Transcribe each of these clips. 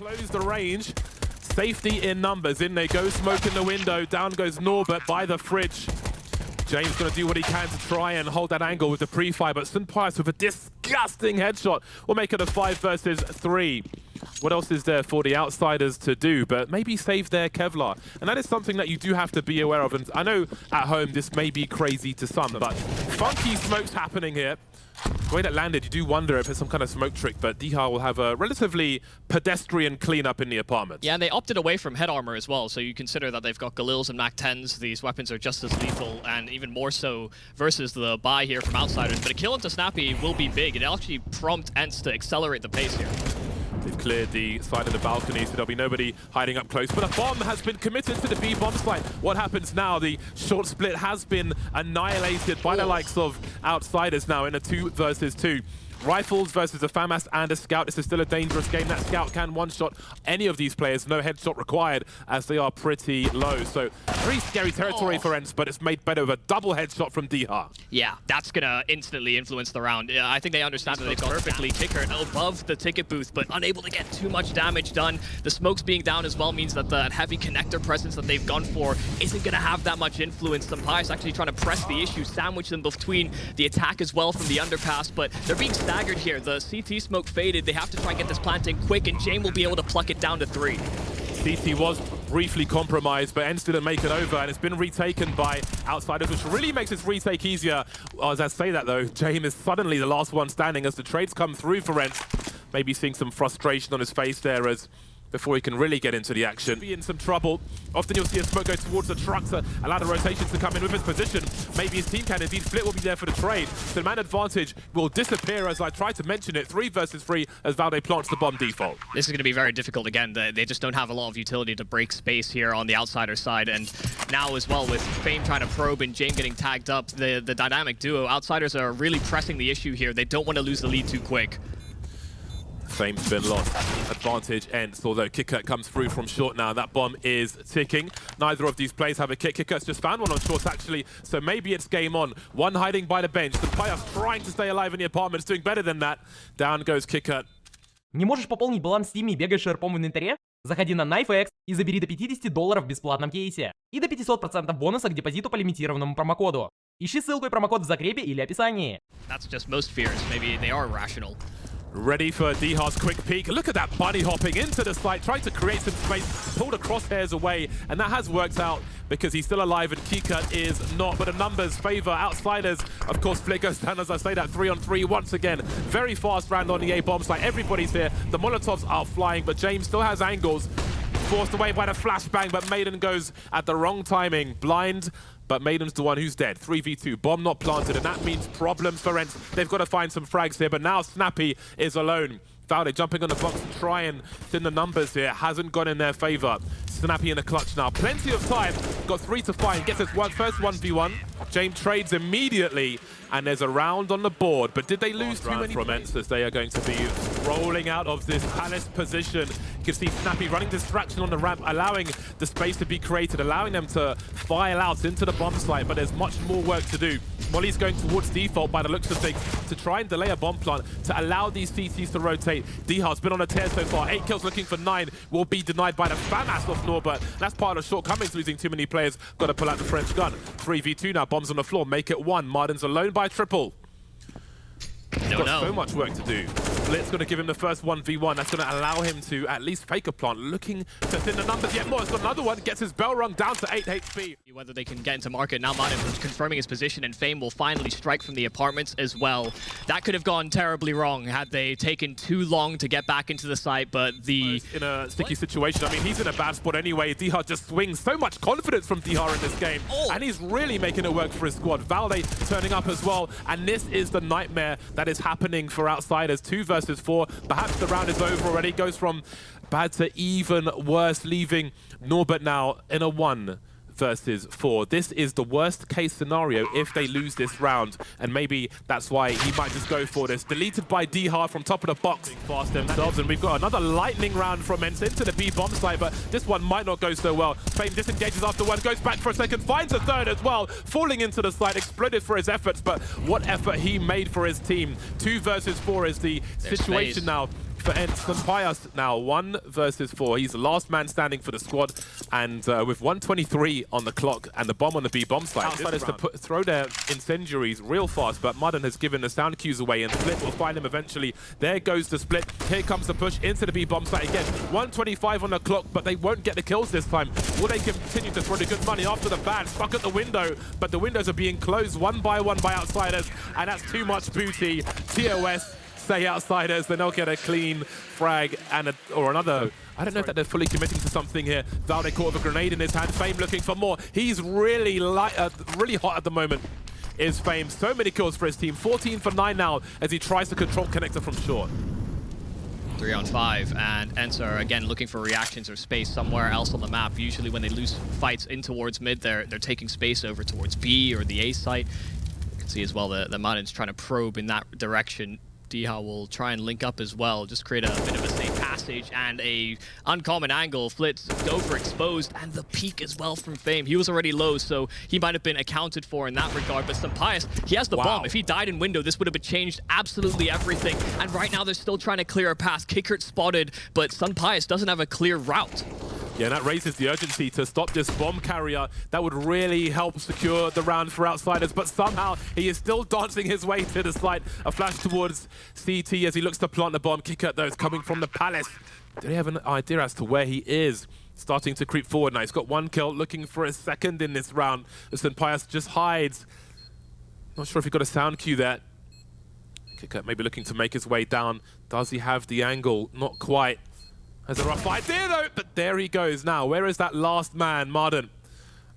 Close the range. Safety in numbers. In they go, smoke in the window. Down goes Norbert by the fridge. James going to do what he can to try and hold that angle with the pre-fire, but St. Pius with a disgusting headshot will make it a 5 versus 3. What else is there for the outsiders to do? But maybe save their Kevlar. And that is something that you do have to be aware of. And I know at home this may be crazy to some, but funky smokes happening here. The way that landed, you do wonder if it's some kind of smoke trick, but Dihar will have a relatively pedestrian cleanup in the apartment. Yeah, and they opted away from head armor as well, so you consider that they've got Galils and Mac-10s. These weapons are just as lethal, and even more so versus the buy here from outsiders. But a kill into Snappy will be big. It'll actually prompt ENCE to accelerate the pace here. They've cleared the side of the balcony, so there'll be nobody hiding up close. But a bomb has been committed to the B bomb site. What happens now? The short split has been annihilated by the likes of outsiders now in a 2 versus 2. Rifles versus a FAMAS and a Scout. This is still a dangerous game. That Scout can one-shot any of these players. No headshot required as they are pretty low. So very scary territory for ENCE, but it's made better with a double headshot from Dihar. Yeah, that's going to instantly influence the round. I think they understand that they've got perfectly qikert above the ticket booth, but unable to get too much damage done. The smokes being down as well means that the heavy connector presence that they've gone for isn't going to have that much influence. The Pius actually trying to press the issue, sandwich them between the attack as well from the underpass, but they're being staggered here. The CT smoke faded. They have to try and get this planting quick, and Jame will be able to pluck it down to 3. CT was briefly compromised, but ENCE didn't make it over, and it's been retaken by outsiders, which really makes this retake easier. As I say that, though, Jame is suddenly the last one standing as the trades come through for ENCE. Maybe seeing some frustration on his face there as before he can really get into the action. Be in some trouble. Often you'll see a smoke go towards the truck to allow the rotations to come in with his position. Maybe his team can. Indeed, Flit will be there for the trade. So the man advantage will disappear, as I tried to mention it. 3 versus 3 as Valde plants the bomb default. This is going to be very difficult again. They just don't have a lot of utility to break space here on the outsider side. And now as well, with Fame trying to probe and Jame getting tagged up, the dynamic duo, outsiders are really pressing the issue here. They don't want to lose the lead too quick. Fame's been lost. Advantage ENCE, although qikert comes through from short now. That bomb is ticking. Neither of these players have a kick. qikert's just found one on short, actually, so maybe it's game on. One hiding by the bench. The Pius trying to stay alive in the apartment is doing better than that. Down goes qikert. Не можешь пополнить баланс в Steam и бегаешь шерпом в инвентаре? Заходи на MyFX и забери до $50 в бесплатном кейсе. И до 500% бонуса к депозиту по лимитированному промокоду. Ищи ссылку и промокод в закрепе или описании. That's just most fears. Maybe they are rational. Ready for Dihar's quick peek. Look at that bunny hopping into the site, trying to create some space, pull the crosshairs away, and that has worked out because he's still alive and qikert is not. But the numbers favor outsiders. Of course, Flick goes down as I say that 3-on-3 once again. Very fast round on the A bombs. Like everybody's here. The Molotovs are flying, but James still has angles. Forced away by the flashbang, but Maiden goes at the wrong timing. Blind. But Maiden's the one who's dead. 3v2, bomb not planted, and that means problems for ENCE. They've got to find some frags here, but now Snappy is alone. Valde jumping on the box and try and thin the numbers here. Hasn't gone in their favor. Snappy in the clutch now. Plenty of time. Got 3 to find. Gets his first 1v1. James trades immediately, and there's a round on the board. But did they lose too many from ENCE as they are going to be rolling out of this palace position? You can see Snappy running distraction on the ramp, allowing the space to be created, allowing them to file out into the bomb site, but there's much more work to do. Molly's going towards default by the looks of things to try and delay a bomb plant, to allow these CTs to rotate. Dihar's been on a tear so far. 8 kills looking for 9 will be denied by the FAMAS off Norbert. That's part of the shortcomings, losing too many players. Got to pull out the French gun. 3v2 now, bombs on the floor, make it 1. Martin's alone by triple. He's got so much work to do. Split's going to give him the first 1v1. That's going to allow him to at least fake a plant. Looking to thin the numbers yet more. He's got another one. Gets his bell rung down to 8 HP. Whether they can get into market. Now Martin confirming his position, and Fame will finally strike from the apartments as well. That could have gone terribly wrong had they taken too long to get back into the site, but the... In a sticky situation. I mean, he's in a bad spot anyway. Dihar just swings. So much confidence from Dihar in this game. And he's really making it work for his squad. Valde turning up as well. And this is the nightmare that is happening for outsiders. 2 versus 4. Perhaps the round is over already. Goes from bad to even worse, leaving Norbert now in a 1 versus 4. This is the worst case scenario if they lose this round, and maybe that's why he might just go for this. Deleted by Dihar from top of the box. Fast themselves, and we've got another lightning round from ENCE into the B bomb site, but this one might not go so well. Fame disengages after one, goes back for a second, finds a third as well, falling into the site, exploded for his efforts, but what effort he made for his team. 2 versus 4 is the situation now. for ENCE and Pius now, 1 versus 4. He's the last man standing for the squad, and with 1:23 on the clock and the bomb on the B bomb site, outsiders to throw their incendiaries real fast, but Mudden has given the sound cues away, and Split will find him eventually. There goes the Split. Here comes the push into the B bomb site again. 1:25 on the clock, but they won't get the kills this time. Will they continue to throw the good money after the ban? Stuck at the window, but the windows are being closed one by outsiders, and that's too much booty. TOS say outsiders, then they'll get a clean frag and or another. I don't know if they're fully committing to something here. Valde caught with a grenade in his hand. Fame looking for more. He's really really hot at the moment. Is Fame. So many kills for his team. 14 for 9 now as he tries to control connector from short. 3 on 5, and ENCE are again looking for reactions or space somewhere else on the map. Usually when they lose fights in towards mid, they're taking space over towards B or the A site. You can see as well the Mudden's trying to probe in that direction. Diha will try and link up as well, just create a bit of a safe passage and a uncommon angle. Flitz go for exposed, and the peek as well from Fame. He was already low, so he might have been accounted for in that regard, but Pius, he has the bomb. If he died in window, this would have changed absolutely everything, and right now they're still trying to clear a path. qikert spotted, but Pius doesn't have a clear route. Yeah, and that raises the urgency to stop this bomb carrier. That would really help secure the round for outsiders, but somehow he is still dancing his way to the side. A flash towards CT as he looks to plant the bomb. qikert, though, is coming from the palace. Do they have an idea as to where he is? Starting to creep forward now. He's got 1 kill, looking for a second in this round. Pius just hides. Not sure if he got a sound cue there. qikert maybe looking to make his way down. Does he have the angle? Not quite. There's a rough idea though, but there he goes now. Where is that last man, Marden?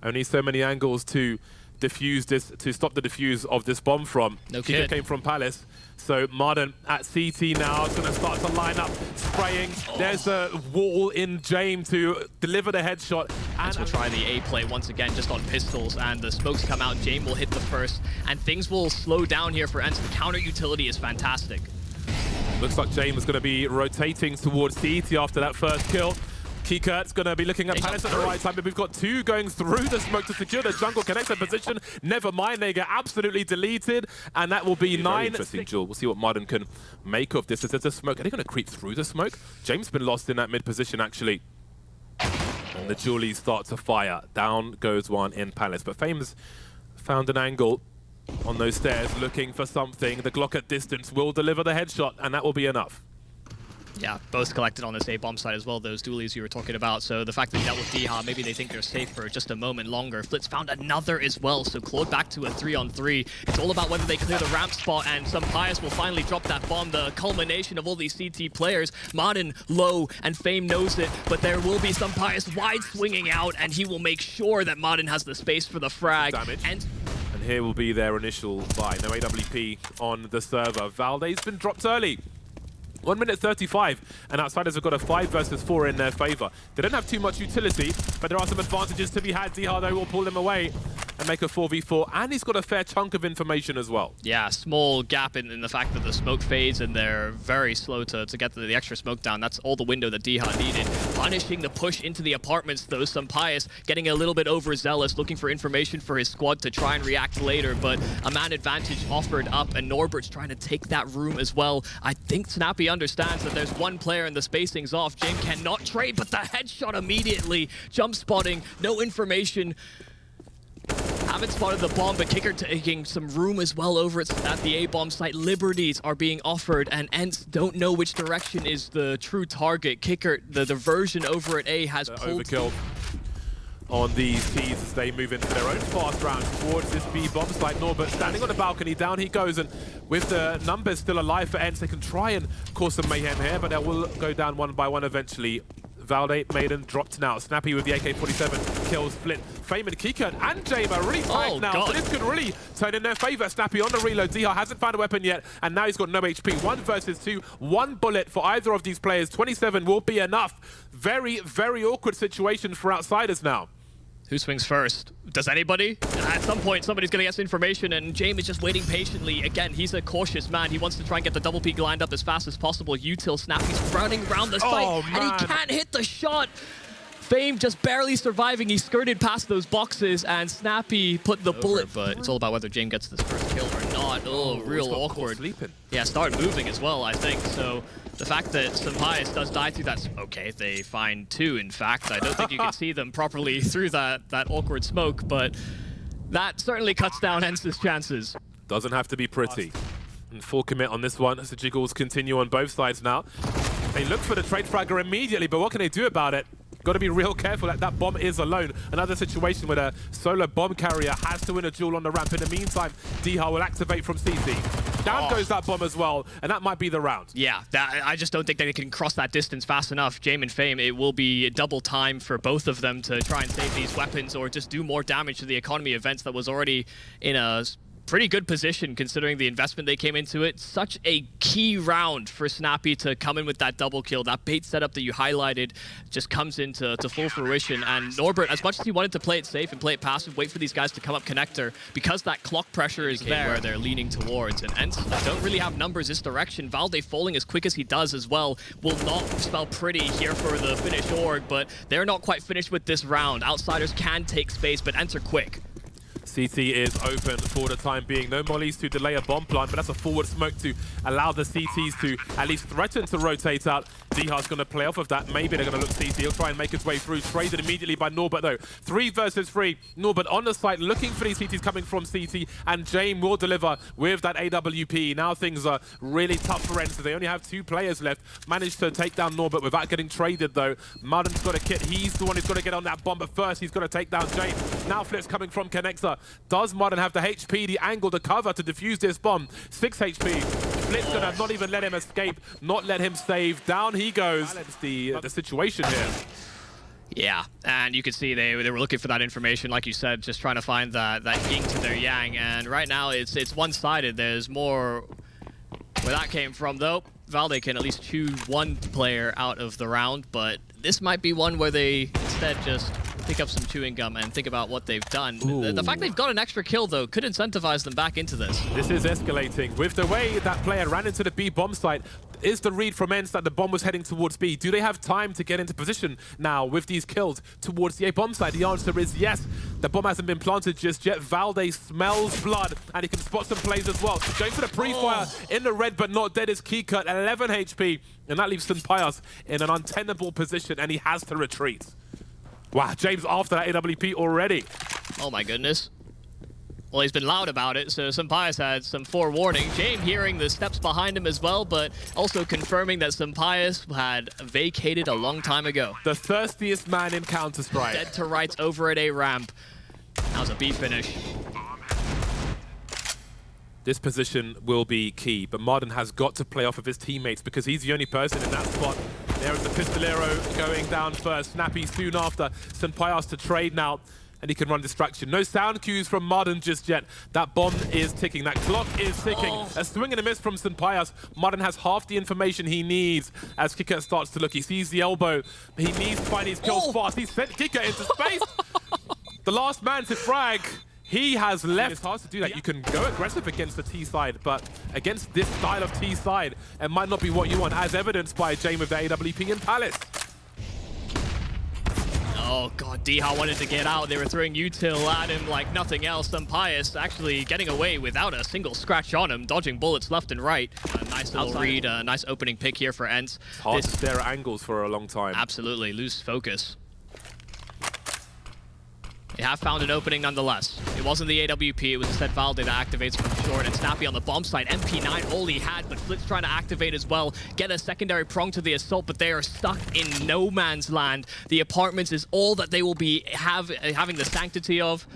Only so many angles to defuse this, to stop the defuse of this bomb from. qikert came from Palace. So Marden at CT now is going to start to line up, spraying. There's a wall in Jame to deliver the headshot. And we'll try the A play once again, just on pistols, and the smokes come out. Jame will hit the first, and things will slow down here for ENCE. The counter utility is fantastic. Looks like Jame is going to be rotating towards CT after that first kill. qikert's going to be looking at Palace at the right time, but we've got 2 going through the smoke to secure the jungle connector position. Never mind, they get absolutely deleted, and that will be 9. Interesting duel. We'll see what Marden can make of this. As there's a smoke, are they going to creep through the smoke? James been lost in that mid position, actually. And the Julies start to fire. Down goes one in Palace, but Fame's found an angle on those stairs, looking for something. The Glock at distance will deliver the headshot, and that will be enough. Yeah, both collected on this A-bomb side as well, those dualies you were talking about. So the fact that he dealt with Diha, maybe they think they're safe for just a moment longer. Flitz found another as well, so clawed back to a 3-on-3. It's all about whether they clear the ramp spot, and Pius will finally drop that bomb, the culmination of all these CT players. Marden low, and Fame knows it, but there will be Pius wide swinging out, and he will make sure that Marden has the space for the frag. Damage. And here will be their initial buy. No AWP on the server. Valde's been dropped early. 1 minute 35, and outsiders have got a 5 versus 4 in their favor. They don't have too much utility, but there are some advantages to be had. Diha, though, will pull him away and make a 4v4, and he's got a fair chunk of information as well. Yeah, small gap in the fact that the smoke fades, and they're very slow to get the extra smoke down. That's all the window that Diha needed. Punishing the push into the apartments, though. Pius getting a little bit overzealous, looking for information for his squad to try and react later, but a man advantage offered up, and Norbert's trying to take that room as well. I think Snappy understands that there's 1 player and the spacing's off. Jame cannot trade, but the headshot immediately. Jump spotting, no information. Haven't spotted the bomb, but qikert taking some room as well over at the A-bomb site. Liberties are being offered, and ENCE don't know which direction is the true target. qikert, the diversion over at A has pulled... Overkill on these T's as they move into their own fast round towards this B bomb site. Norbert standing on the balcony, down he goes, and with the numbers still alive for ENCE, they can try and cause some mayhem here, but they will go down 1 by 1 eventually. Valde, Maiden dropped now. Snappy with the AK-47 kills Flint. Fame and qikert and Jame are really tight now, so this could really turn in their favor. Snappy on the reload. Diha hasn't found a weapon yet, and now he's got no HP. 1 versus 2. 1 bullet for either of these players. 27 will be enough. Very, very awkward situation for outsiders now. Who swings first? Does anybody? At some point, somebody's going to get some information, and Jame is just waiting patiently. Again, he's a cautious man. He wants to try and get the double peak lined up as fast as possible. Util Snappy's running around the site, and he can't hit the shot. Fame just barely surviving. He skirted past those boxes, and Snappy put the bullet. But it's all about whether Jame gets this first kill or not. Oh, real awkward. Yeah, start moving as well, I think. So the fact that Sampayas does die through that... Okay, they find two, in fact. I don't think you can see them properly through that awkward smoke, but that certainly cuts down ENCE's chances. Doesn't have to be pretty. And full commit on this one as the jiggles continue on both sides now. They look for the trade fragger immediately, but what can they do about it? Got to be real careful that that bomb is alone. Another situation where a solo bomb carrier has to win a duel on the ramp. In the meantime, Diha will activate from CT. Down goes that bomb as well, and that might be the round. Yeah, I just don't think they can cross that distance fast enough. Jame and Fame, it will be double time for both of them to try and save these weapons or just do more damage to the economy events that was already in a pretty good position considering the investment they came into it. Such a key round for Snappy to come in with that double kill. That bait setup that you highlighted just comes into full fruition. And Norbert, as much as he wanted to play it safe and play it passive, wait for these guys to come up connector, because that clock pressure is there where they're leaning towards. And ENCE don't really have numbers this direction. Valde falling as quick as he does as well will not spell pretty here for the Finnish org, but they're not quite finished with this round. Outsiders can take space, but ENCE are quick. CT is open for the time being. No mollies to delay a bomb plant, but that's a forward smoke to allow the CTs to at least threaten to rotate out. Diha's going to play off of that. Maybe they're going to look CT. He'll try and make his way through. Traded immediately by Norbert, though. 3 versus 3. Norbert on the site, looking for these CTs coming from CT, and Jame will deliver with that AWP. Now things are really tough for ENCE. They only have 2 players left. Managed to take down Norbert without getting traded, though. Marden's got a kit. He's the one who's got to get on that bomb, but first he's got to take down Jame. Now flips coming from Connector. Does Marden have the HP, the angle, the cover to defuse this bomb? 6 HP. Flip's gonna not even let him escape, not let him save. Down he goes. That's the situation here. Yeah, and you can see they were looking for that information, like you said, just trying to find that yin to their yang. And right now it's one-sided. There's more where that came from, though. Valde can at least choose one player out of the round, but this might be one where they instead just pick up some chewing gum and think about what they've done. The fact they've got an extra kill, though, could incentivize them back into this. This is escalating. With the way that player ran into the B bomb site, is the read from ENCE that the bomb was heading towards B? Do they have time to get into position now with these kills towards the A bomb site? The answer is yes. The bomb hasn't been planted just yet. Valde smells blood, and he can spot some plays as well. Going for the pre-fire in the red, but not dead is qikert, 11 HP, and that leaves Sampayas in an untenable position, and he has to retreat. Wow, James after that AWP already. Oh my goodness. Well, he's been loud about it, so Sampayas had some forewarning. Jame hearing the steps behind him as well, but also confirming that Sampayas had vacated a long time ago. The thirstiest man in Counter-Strike. Dead to rights over at A ramp. That was a B finish. This position will be key, but Marden has got to play off of his teammates because he's the only person in that spot. There is the Pistolero going down first. Snappy soon after. Sampayas to trade now, and he can run distraction. No sound cues from Marden just yet. That bomb is ticking. That clock is ticking. A swing and a miss from Sampayas. Marden has half the information he needs as qikert starts to look. He sees the elbow. He needs to find his kills fast. He sent qikert into space. The last man to frag. He has left. It's hard to do that. You can go aggressive against the T side, but against this style of T side, it might not be what you want, as evidenced by Jame with the AWP in Palace. Oh god, Diha wanted to get out. They were throwing util at him like nothing else. Sampayas actually getting away without a single scratch on him, dodging bullets left and right. A nice little read, a nice opening pick here for ENCE. It's hard to stare at angles for a long time. Absolutely, lose focus. They have found an opening nonetheless. It wasn't the AWP, it was instead Valde that activates from short, and Snappy on the bomb site. MP9 all he had, but Flitz trying to activate as well. Get a secondary prong to the assault, but they are stuck in no man's land. The apartments is all that they will be having the sanctity of.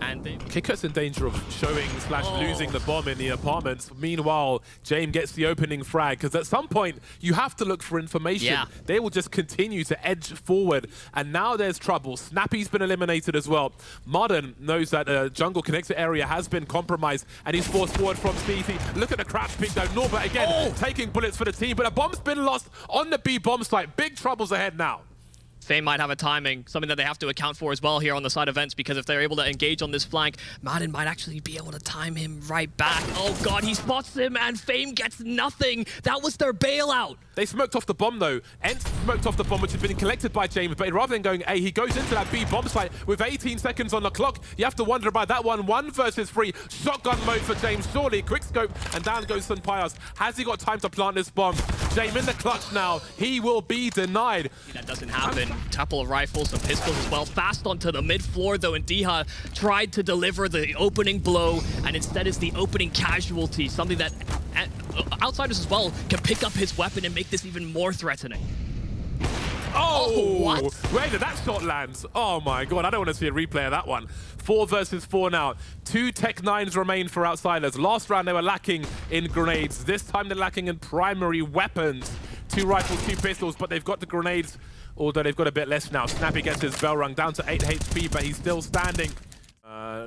And qikert's in danger of showing / losing the bomb in the apartments. Meanwhile, Jame gets the opening frag, because at some point, you have to look for information. Yeah. They will just continue to edge forward, and now there's trouble. Snappy's been eliminated as well. Marden knows that jungle connector area has been compromised, and he's forced forward from CT. Look at the crouch pick though. Norbert again taking bullets for the team, but a bomb's been lost on the B bomb site. Big troubles ahead now. FaZe might have a timing, something that they have to account for as well here on the side of ENCE, because if they're able to engage on this flank, Madden might actually be able to time him right back. Oh god, he spots him and FaZe gets nothing. That was their bailout. They smoked off the bomb though. ENCE smoked off the bomb, which had been collected by James, but rather than going A, he goes into that B bomb site with 18 seconds on the clock. You have to wonder about that one. 1 versus 3. Shotgun mode for James. Surely, quick scope, and down goes Sunpayas. Has he got time to plant this bomb? James in the clutch now. He will be denied. That doesn't happen. Couple of rifles, some pistols as well. Fast onto the mid floor though, and Diha tried to deliver the opening blow, and instead is the opening casualty, something that outsiders as well can pick up his weapon and make this even more threatening. Oh, what? Where did that shot land? Oh my god, I don't want to see a replay of that one. 4 versus 4 now. 2 Tech 9s remain for outsiders. Last round they were lacking in grenades. This time they're lacking in primary weapons. 2 rifles, 2 pistols, but they've got the grenades, although they've got a bit less now. Snappy gets his bell rung down to 8 HP, but he's still standing.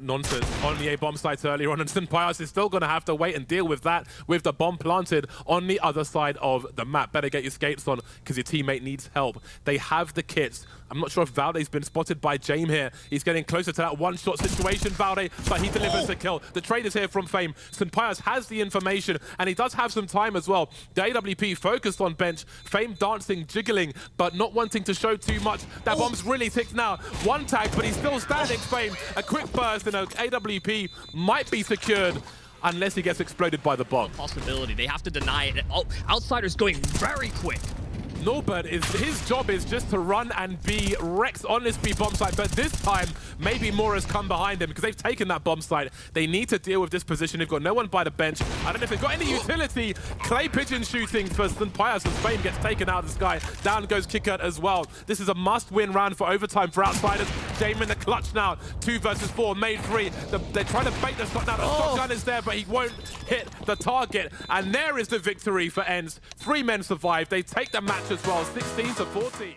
Nonsense on the A bomb site earlier on, and Sunpayas is still going to have to wait and deal with that, with the bomb planted on the other side of the map. Better get your skates on, because your teammate needs help. They have the kits. I'm not sure if Valde's been spotted by Jame here. He's getting closer to that one-shot situation, Valde, but he delivers the kill. The trade is here from FaZe. Sunpayas has the information, and he does have some time as well. The AWP focused on bench. FaZe dancing, jiggling, but not wanting to show too much. That bomb's really ticked now. 1 tag, but he's still standing, FaZe. A quick burst and an AWP might be secured unless he gets exploded by the bomb. Possibility. They have to deny it. Oh, outsiders going very quick. Norbert, his job is just to run and be Rex on this B bomb site, but this time maybe more has come behind him because they've taken that bomb site. They need to deal with this position. They've got no one by the bench. I don't know if they've got any utility. Clay pigeon shooting for Sunpayas as FaZe gets taken out of the sky. Down goes qikert as well. This is a must-win round for overtime for outsiders. Jame in the clutch now. 2 versus 4, made 3. They're trying to bait the shot now. The shotgun is there, but he won't hit the target. And there is the victory for ENCE. 3 men survive. They take the match as well, 16 to 14.